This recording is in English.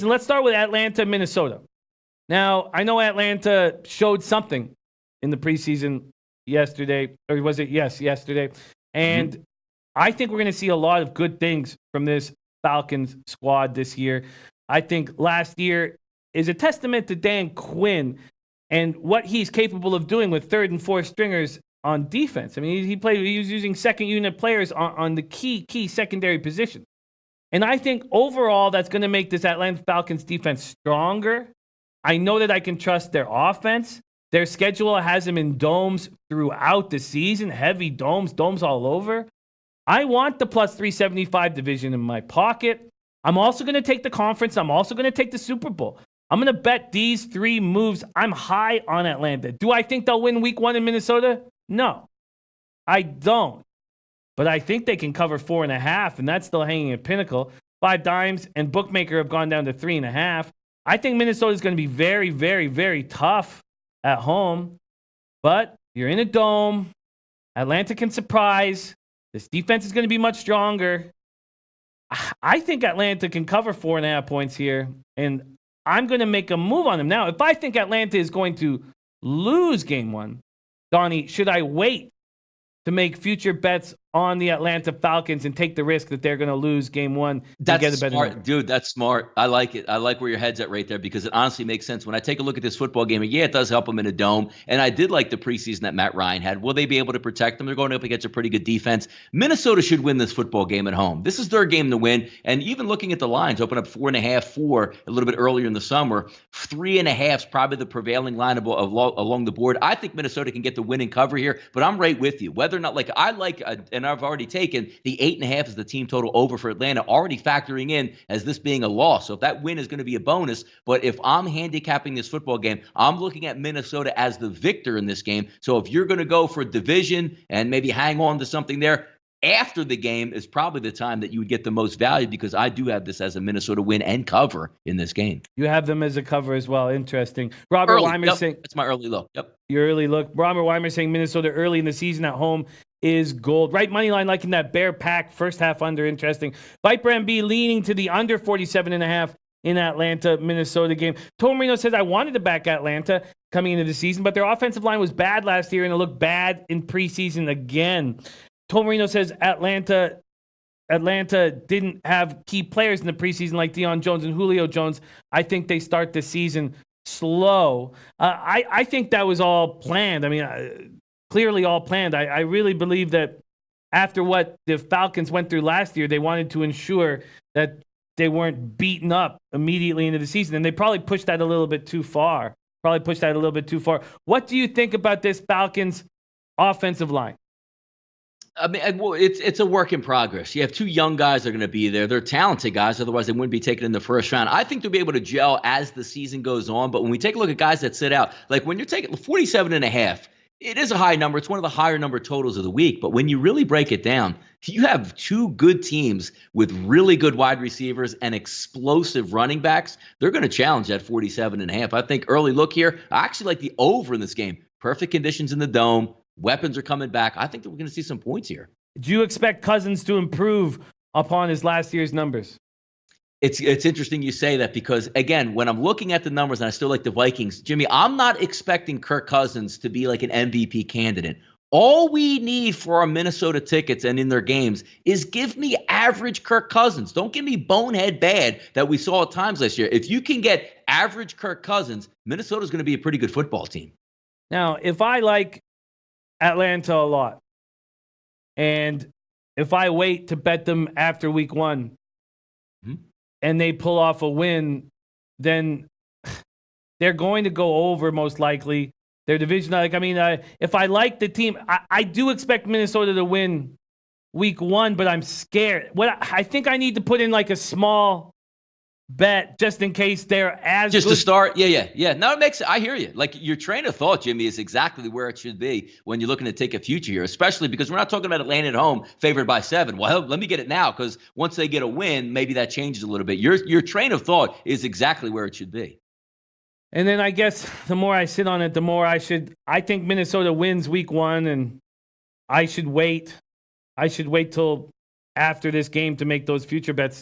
let's start with Atlanta, Minnesota. Now, I know Atlanta showed something in the preseason yesterday, or was it? Yes, yesterday. And I think we're going to see a lot of good things from this Falcons squad this year. I think last year is a testament to Dan Quinn and what he's capable of doing with third and fourth stringers on defense. I mean, he was using second unit players on the key secondary position. And I think overall that's going to make this Atlanta Falcons defense stronger. I know that I can trust their offense. Their schedule has them in domes throughout the season, heavy domes all over. I want the plus 375 division in my pocket. I'm also going to take the conference. I'm also going to take the Super Bowl. I'm going to bet these three moves. I'm high on Atlanta. Do I think they'll win week 1 in Minnesota? No, I don't. But I think they can cover 4.5, and that's still hanging at pinnacle. 5 dimes and bookmaker have gone down to 3.5. I think Minnesota is going to be very, very, very tough at home. But you're in a dome. Atlanta can surprise. This defense is going to be much stronger. I think Atlanta can cover 4.5 points here, and I'm going to make a move on them. Now, if I think Atlanta is going to lose game 1, Donnie, should I wait to make future bets on the Atlanta Falcons and take the risk that they're going to lose game 1? That's smart, dude. That's smart. I like it. I like where your head's at right there because it honestly makes sense. When I take a look at this football game, yeah, it does help them in a dome. And I did like the preseason that Matt Ryan had. Will they be able to protect them? They're going up against a pretty good defense. Minnesota should win this football game at home. This is their game to win. And even looking at the lines, open up 4.5, 4 a little bit earlier in the summer. 3.5 is probably the prevailing line along the board. I think Minnesota can get the win and cover here, but I'm right with you. Whether or not, and I've already taken the 8.5 as the team total over for Atlanta, already factoring in as this being a loss. So if that win is going to be a bonus, but if I'm handicapping this football game, I'm looking at Minnesota as the victor in this game. So if you're going to go for division and maybe hang on to something there, after the game is probably the time that you would get the most value because I do have this as a Minnesota win and cover in this game. You have them as a cover as well. Interesting. Robert Weimer saying that's my early look. Yep. Your early look. Robert Weimer saying Minnesota early in the season at home is gold. Right money line liking that Bear Pack first half under. Interesting. Viper MB leaning to the under 47.5 in Atlanta, Minnesota game. Tom Marino says I wanted to back Atlanta coming into the season, but their offensive line was bad last year and it looked bad in preseason again. Tom Marino says Atlanta didn't have key players in the preseason like Deion Jones and Julio Jones. I think they start the season slow. I think that was all planned. I mean, clearly all planned. I really believe that after what the Falcons went through last year, they wanted to ensure that they weren't beaten up immediately into the season. And they probably pushed that a little bit too far. What do you think about this Falcons offensive line? I mean, it's a work in progress. You have 2 young guys that are going to be there. They're talented guys. Otherwise, they wouldn't be taken in the first round. I think they'll be able to gel as the season goes on. But when we take a look at guys that sit out, like when you're taking 47.5, it is a high number. It's one of the higher number totals of the week. But when you really break it down, you have 2 good teams with really good wide receivers and explosive running backs. They're going to challenge that 47.5. I think early look here, I actually like the over in this game. Perfect conditions in the dome. Weapons are coming back. I think that we're going to see some points here. Do you expect Cousins to improve upon his last year's numbers? It's interesting you say that because, again, when I'm looking at the numbers and I still like the Vikings, Jimmy, I'm not expecting Kirk Cousins to be like an MVP candidate. All we need for our Minnesota tickets and in their games is give me average Kirk Cousins. Don't give me bonehead bad that we saw at times last year. If you can get average Kirk Cousins, Minnesota's going to be a pretty good football team. Now, if I like Atlanta a lot, and if I wait to bet them after week 1 and they pull off a win, then they're going to go over most likely. Their division, if I like the team, I do expect Minnesota to win week 1, but I'm scared. I think I need to put in like a small bet just in case they're as just good. To start. Yeah. No, it makes. I hear you. Like your train of thought, Jimmy, is exactly where it should be when you're looking to take a future here, especially because we're not talking about Atlanta at home favored by 7. Well, let me get it now because once they get a win, maybe that changes a little bit. Your train of thought is exactly where it should be. And then I guess the more I sit on it, the more I think Minnesota wins week 1, and I should wait till after this game to make those future bets